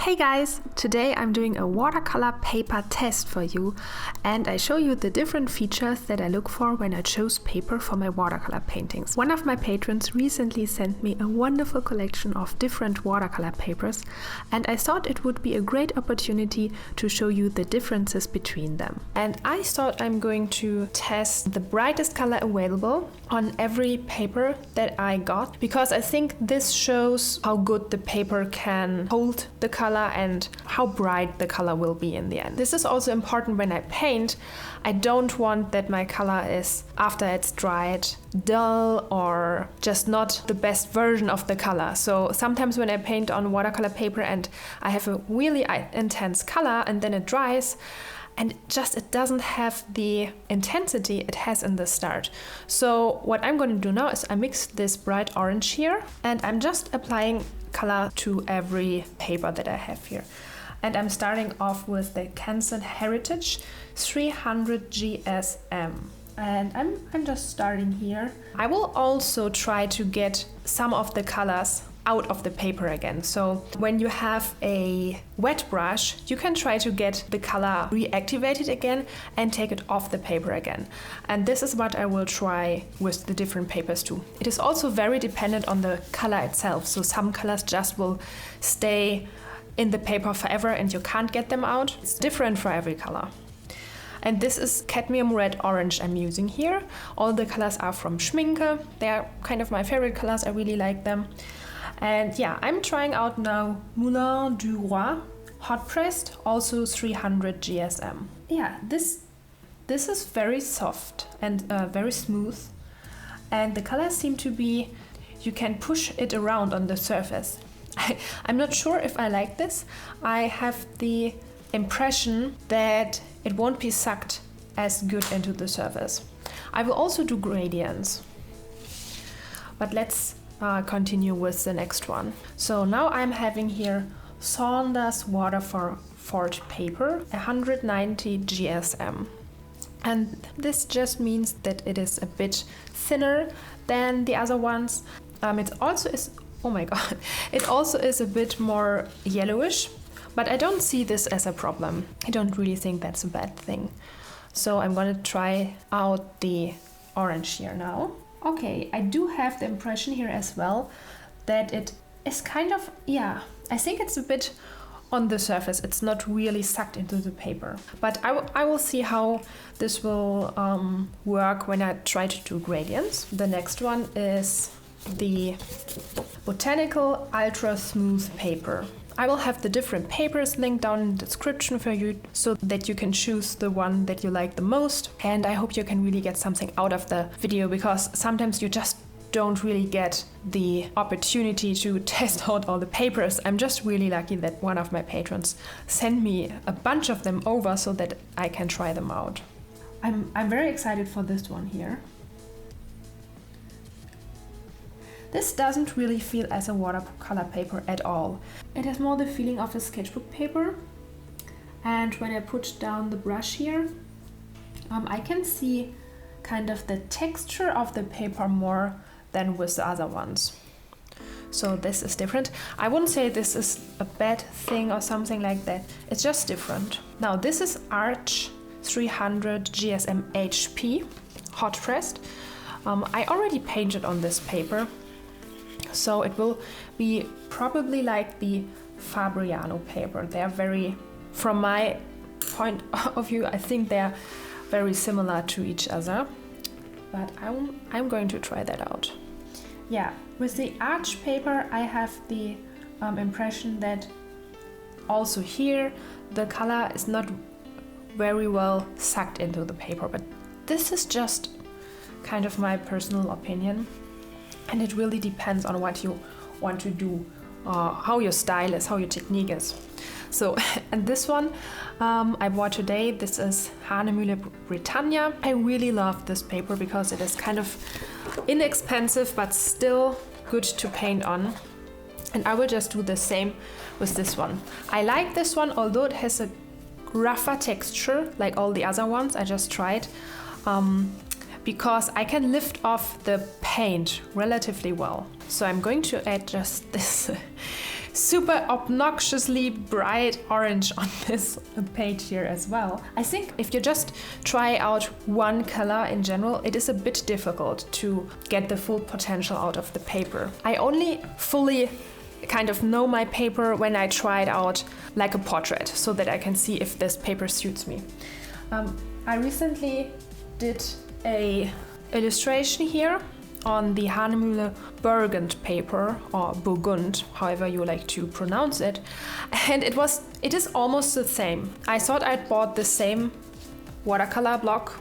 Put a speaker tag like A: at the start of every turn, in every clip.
A: Hey guys! Today I'm doing a watercolor paper test for you, and I show you the different features that I look for when I choose paper for my watercolor paintings. One of my patrons recently sent me a wonderful collection of different watercolor papers, and I thought it would be a great opportunity to show you the differences between them. And I thought I'm going to test the brightest color available on every paper that I got, because I think this shows how good the paper can hold the color and how bright the color will be in the end. This is also important when I paint. I don't want that my color is, after it's dried, dull or just not the best version of the color. So sometimes when I paint on watercolor paper and I have a really intense color and then it dries, and it doesn't have the intensity it has in the start. So what I'm going to do now is I mix this bright orange here, and I'm just applying color to every paper that I have here. And I'm starting off with the Canson Heritage 300 GSM. And I'm just starting here. I will also try to get some of the colors out of the paper again. So when you have a wet brush, you can try to get the color reactivated again and take it off the paper again. And this is what I will try with the different papers too. It is also very dependent on the color itself. So some colors just will stay in the paper forever and you can't get them out. It's different for every color. And this is cadmium red orange I'm using here. All the colors are from Schmincke. They are kind of my favorite colors. I really like them. And yeah, I'm trying out now Moulin du Roi hot pressed, also 300 GSM. Yeah, this is very soft and very smooth. And the colors seem to be, you can push it around on the surface. I'm not sure if I like this. I have the impression that it won't be sucked as good into the surface. I will also do gradients, but let's continue with the next one. So now I'm having here Saunders Waterford paper, 190 GSM. And this just means that it is a bit thinner than the other ones. It also is, oh my god, it also is a bit more yellowish, but I don't see this as a problem. I don't really think that's a bad thing. So I'm gonna try out the orange here now. Okay, I do have the impression here as well that it is kind of, yeah, I think it's a bit on the surface. It's not really sucked into the paper. But I will see how this will work when I try to do gradients. The next one is the Botanical Ultra Smooth paper. I will have the different papers linked down in the description for you so that you can choose the one that you like the most. And I hope you can really get something out of the video, because sometimes you just don't really get the opportunity to test out all the papers. I'm just really lucky that one of my patrons sent me a bunch of them over so that I can try them out. I'm very excited for this one here. This doesn't really feel as a watercolor paper at all. It has more the feeling of a sketchbook paper. And when I put down the brush here, I can see kind of the texture of the paper more than with the other ones. So this is different. I wouldn't say this is a bad thing or something like that. It's just different. Now this is Arch 300 GSM HP hot pressed. I already painted on this paper. So it will be probably like the Fabriano paper. They're very, from my point of view, I think they're very similar to each other. But I'm going to try that out. Yeah, with the Arch paper, I have the impression that also here the color is not very well sucked into the paper. But this is just kind of my personal opinion. And it really depends on what you want to do, how your style is, how your technique is. So, and this one I bought today, this is Hahnemühle Burgund. I really love this paper because it is kind of inexpensive but still good to paint on. And I will just do the same with this one. I like this one, although it has a rougher texture like all the other ones I just tried. Because I can lift off the paint relatively well. So I'm going to add just this super obnoxiously bright orange on this page here as well. I think if you just try out one color in general, it is a bit difficult to get the full potential out of the paper. I only fully kind of know my paper when I try it out like a portrait, so that I can see if this paper suits me. I recently did a illustration here on the Hahnemühle Burgund paper, or Burgund, however you like to pronounce it, and it is almost the same. I thought I'd bought the same watercolor block,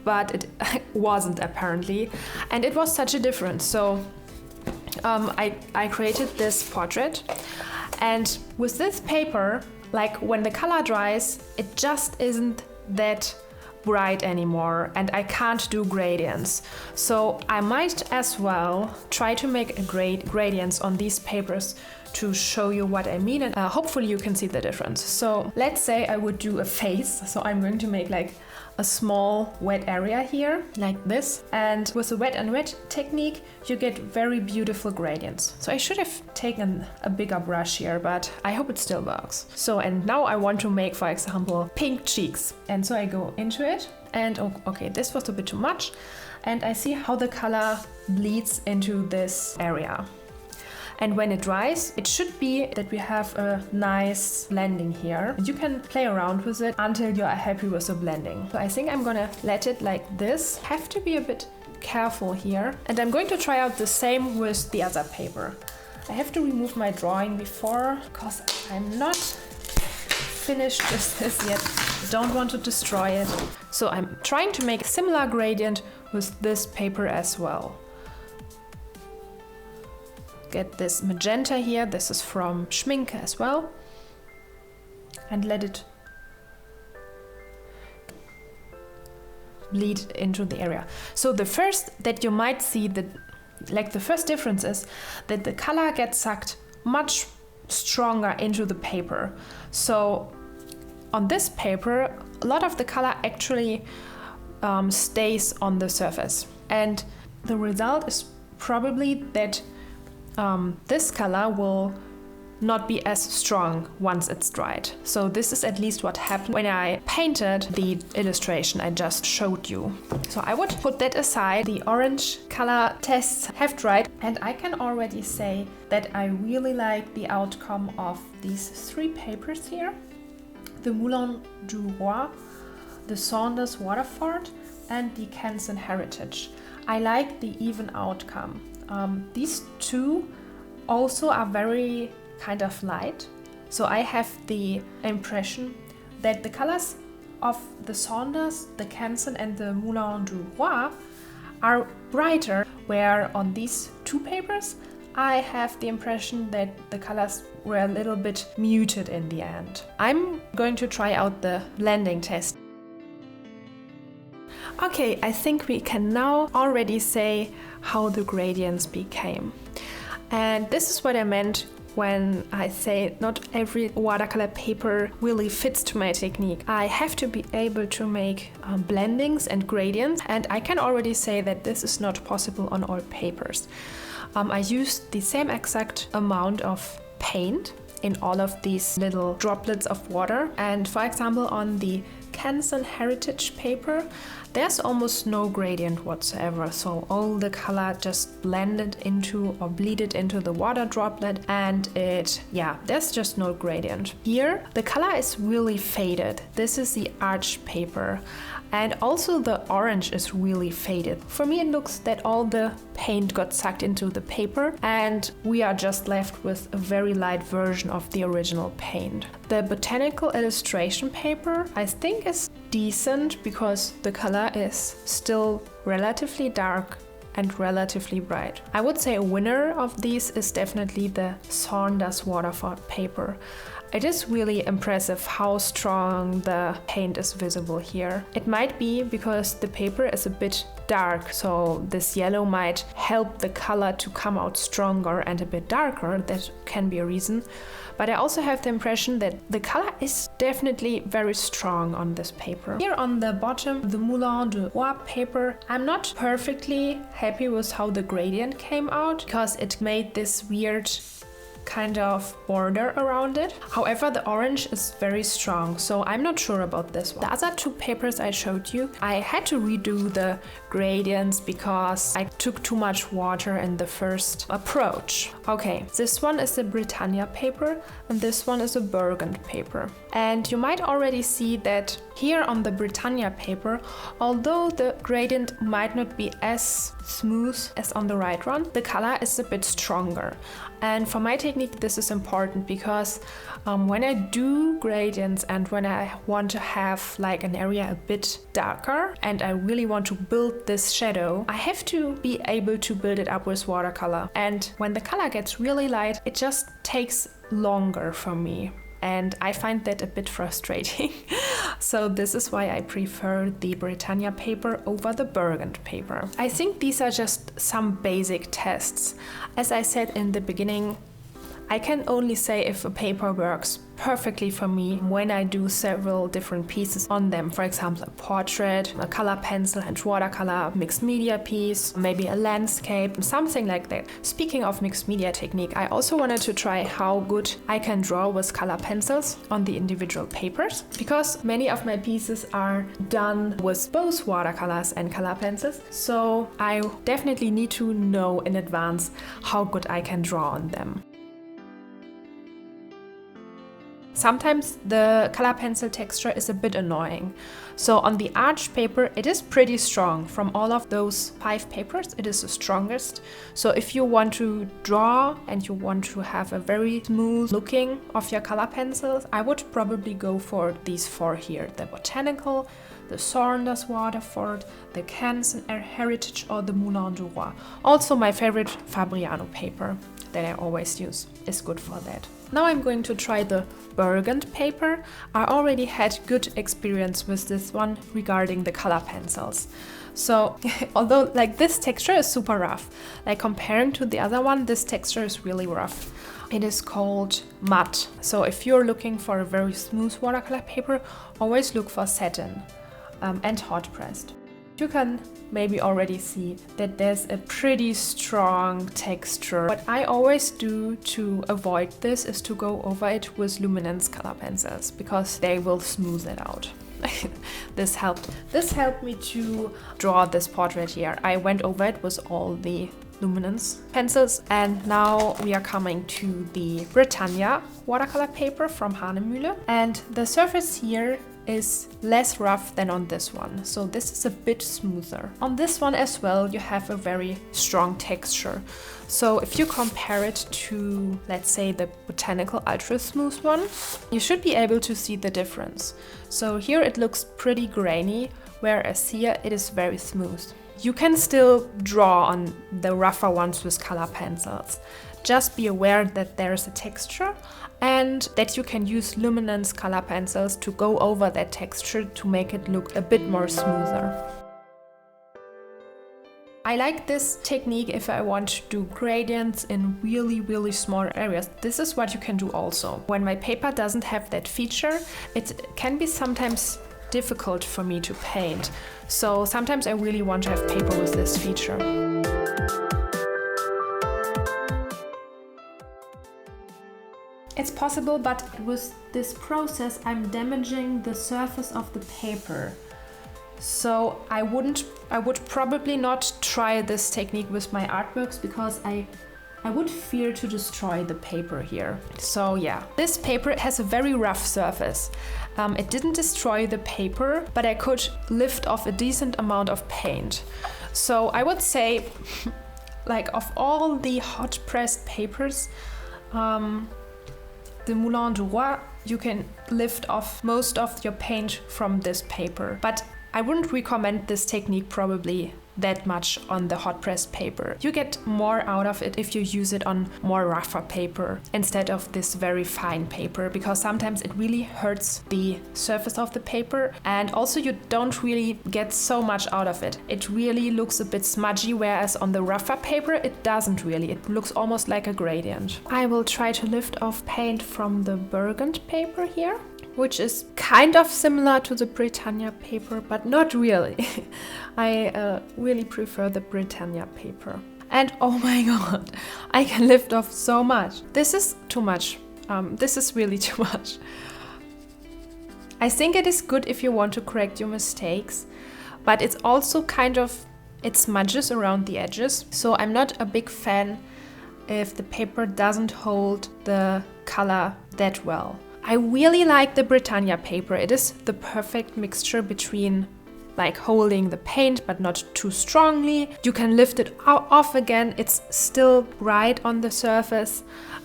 A: but it wasn't apparently, and it was such a difference. So I created this portrait, and with this paper, like when the color dries, it just isn't that bright anymore, and I can't do gradients. So I might as well try to make a gradients on these papers to show you what I mean, and hopefully you can see the difference. So let's say I would do a face, so I'm going to make like a small wet area here, like this, and with the wet and wet technique you get very beautiful gradients. So I should have taken a bigger brush here, but I hope it still works. So, and now I want to make, for example, pink cheeks, and so I go into it, and okay, this was a bit too much, and I see how the color bleeds into this area. And when it dries, it should be that we have a nice blending here. You can play around with it until you are happy with the blending. So I think I'm gonna let it like this. Have to be a bit careful here. And I'm going to try out the same with the other paper. I have to remove my drawing before, because I'm not finished with this yet. Don't want to destroy it. So I'm trying to make a similar gradient with this paper as well. Get this magenta here, this is from Schmincke as well, and let it bleed into the area. So the first that you might see, the first difference is that the color gets sucked much stronger into the paper. So on this paper, a lot of the color actually stays on the surface, and the result is probably that this color will not be as strong once it's dried. So this is at least what happened when I painted the illustration I just showed you. So I would put that aside. The orange color tests have dried, and I can already say that I really like the outcome of these three papers here: the Moulin du Roi, the Saunders Waterford, and the Cyncynea Heritage. I like the even outcome. These two also are very kind of light, so I have the impression that the colors of the Saunders, the Cyncynea, and the Moulin du Roi are brighter, where on these two papers I have the impression that the colors were a little bit muted in the end. I'm going to try out the blending test. Okay, I think we can now already say how the gradients became. And this is what I meant when I say not every watercolor paper really fits to my technique. I have to be able to make blendings and gradients, and I can already say that this is not possible on all papers. I used the same exact amount of paint in all of these little droplets of water, and for example on the Cyncynea Heritage paper there's almost no gradient whatsoever, so all the color just blended into or bleeded into the water droplet, and there's just no gradient. Here the color is really faded. This is the arch paper, and also the orange is really faded. For me it looks that all the paint got sucked into the paper and we are just left with a very light version of the original paint. The botanical illustration paper I think is decent because the color is still relatively dark and relatively bright. I would say a winner of these is definitely the Saunders Waterford paper. It is really impressive how strong the paint is visible here. It might be because the paper is a bit dark, so this yellow might help the color to come out stronger and a bit darker. That can be a reason. But I also have the impression that the color is definitely very strong on this paper. Here on the bottom, the Moulin du Roi paper, I'm not perfectly happy with how the gradient came out because it made this weird kind of border around it. However, the orange is very strong, so I'm not sure about this one. The other two papers I showed you, I had to redo the gradients because I took too much water in the first approach. Okay, this one is a Britannia paper and this one is a Burgund paper. And you might already see that here on the Britannia paper, although the gradient might not be as smooth as on the right one, the color is a bit stronger. And for my technique, this is important because when I do gradients and when I want to have like an area a bit darker and I really want to build this shadow, I have to be able to build it up with watercolor. And when the color gets really light, it just takes longer for me. And I find that a bit frustrating. So this is why I prefer the Britannia paper over the Burgund paper. I think these are just some basic tests. As I said in the beginning, I can only say if a paper works perfectly for me when I do several different pieces on them. For example, a portrait, a color pencil and watercolor, mixed media piece, maybe a landscape, something like that. Speaking of mixed media technique, I also wanted to try how good I can draw with color pencils on the individual papers, because many of my pieces are done with both watercolors and color pencils. So I definitely need to know in advance how good I can draw on them. Sometimes the color pencil texture is a bit annoying. So on the arch paper, it is pretty strong. From all of those 5 papers, it is the strongest. So if you want to draw and you want to have a very smooth looking of your color pencils, I would probably go for these 4 here. The Botanical, the Saunders Waterford, the Canson Heritage or the Moulin du Roi. Also my favorite Fabriano paper that I always use is good for that. Now I'm going to try the Burgund paper. I already had good experience with this one regarding the color pencils. So although like this texture is super rough, like comparing to the other one, this texture is really rough. It is called matte. So if you're looking for a very smooth watercolor paper, always look for satin and hot pressed. You can maybe already see that there's a pretty strong texture. What I always do to avoid this is to go over it with luminance color pencils because they will smooth it out. This helped. This helped me to draw this portrait here. I went over it with all the luminance pencils, and now we are coming to the Britannia watercolor paper from Hahnemühle, and the surface here is less rough than on this one, so this is a bit smoother. On this one as well, you have a very strong texture. So if you compare it to, let's say, the Botanical Ultra Smooth one, you should be able to see the difference. So here it looks pretty grainy, whereas here it is very smooth. You can still draw on the rougher ones with color pencils. Just be aware that there is a texture and that you can use luminance color pencils to go over that texture to make it look a bit more smoother. I like this technique if I want to do gradients in really small areas. This is what you can do also. When my paper doesn't have that feature, it can be sometimes difficult for me to paint. So sometimes I really want to have paper with this feature. It's possible, but with this process I'm damaging the surface of the paper. So I would probably not try this technique with my artworks because I would fear to destroy the paper here. So yeah, this paper has a very rough surface. It didn't destroy the paper, but I could lift off a decent amount of paint. So I would say, like, of all the hot pressed papers, the Moulin du Roi, you can lift off most of your paint from this paper. But I wouldn't recommend this technique probably that much on the hot pressed paper. You get more out of it if you use it on more rougher paper instead of this very fine paper, because sometimes it really hurts the surface of the paper, and also you don't really get so much out of it. It really looks a bit smudgy, whereas on the rougher paper it doesn't really. It looks almost like a gradient. I will try to lift off paint from the Burgund paper here, which is kind of similar to the Britannia paper, but not really. I really prefer the Britannia paper. And oh my god, I can lift off so much. This is too much. This is really too much. I think it is good if you want to correct your mistakes, but it's also kind of, it smudges around the edges. So I'm not a big fan if the paper doesn't hold the color that well. I really like the Britannia paper. It is the perfect mixture between like holding the paint but not too strongly. You can lift it off again. It's still bright on the surface.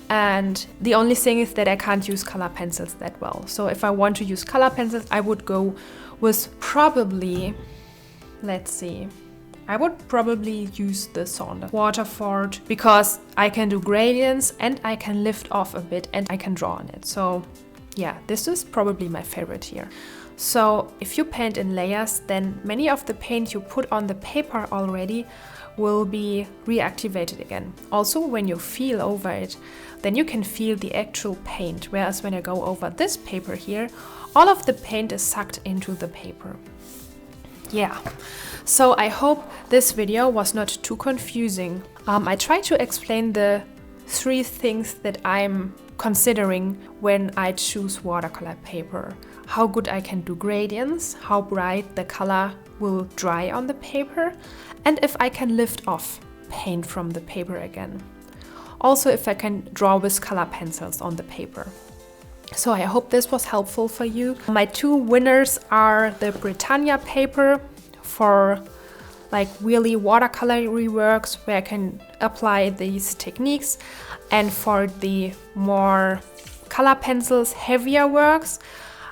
A: And the only thing is that I can't use color pencils that well. So if I want to use color pencils, I would go with probably, let's see, I would probably use the Saunders Waterford because I can do gradients and I can lift off a bit and I can draw on it. So yeah, this is probably my favorite here. So if you paint in layers, then many of the paint you put on the paper already will be reactivated again. Also, when you feel over it, then you can feel the actual paint. Whereas when I go over this paper here, all of the paint is sucked into the paper. Yeah, so I hope this video was not too confusing. I tried to explain the 3 things that I'm considering when I choose watercolor paper. How good I can do gradients, how bright the color will dry on the paper, and if I can lift off paint from the paper again. Also if I can draw with color pencils on the paper. So I hope this was helpful for you. My 2 winners are the Britannia paper for like really watercolory works where I can apply these techniques, and for the more color pencils, heavier works,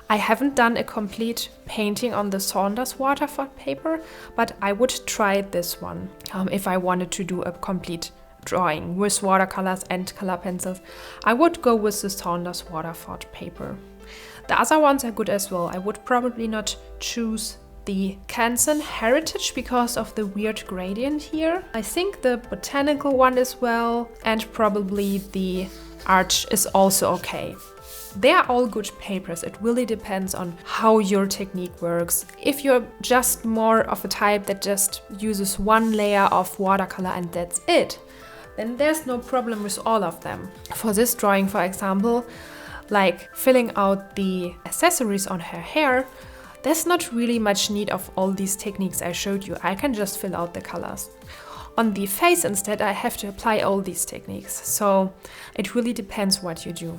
A: I haven't done a complete painting on the Saunders Waterford paper, but I would try this one if I wanted to do a complete drawing with watercolors and color pencils. I would go with the Saunders Waterford paper. The other ones are good as well. I would probably not choose the Canson Heritage because of the weird gradient here. I think the botanical one as well, and probably the Arch is also okay. They are all good papers. It really depends on how your technique works. If you're just more of a type that just uses 1 layer of watercolor and that's it, then there's no problem with all of them. For this drawing, for example, like filling out the accessories on her hair, there's not really much need of all these techniques I showed you. I can just fill out the colors. On the face instead, I have to apply all these techniques. So it really depends what you do.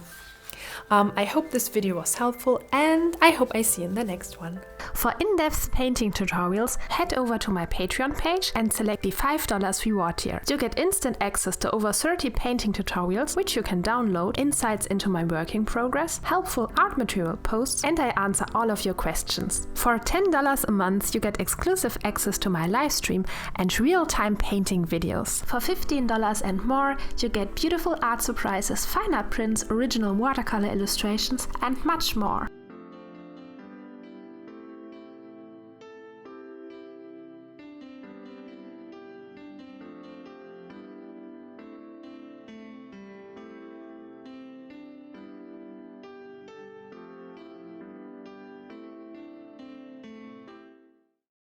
A: I hope this video was helpful and I hope I see you in the next one. For in-depth painting tutorials, head over to my Patreon page and select the $5 reward tier. You get instant access to over 30 painting tutorials, which you can download, insights into my work in progress, helpful art material posts, and I answer all of your questions. For $10 a month, you get exclusive access to my live stream and real-time painting videos. For $15 and more, you get beautiful art surprises, fine art prints, original watercolor illustrations, and much more.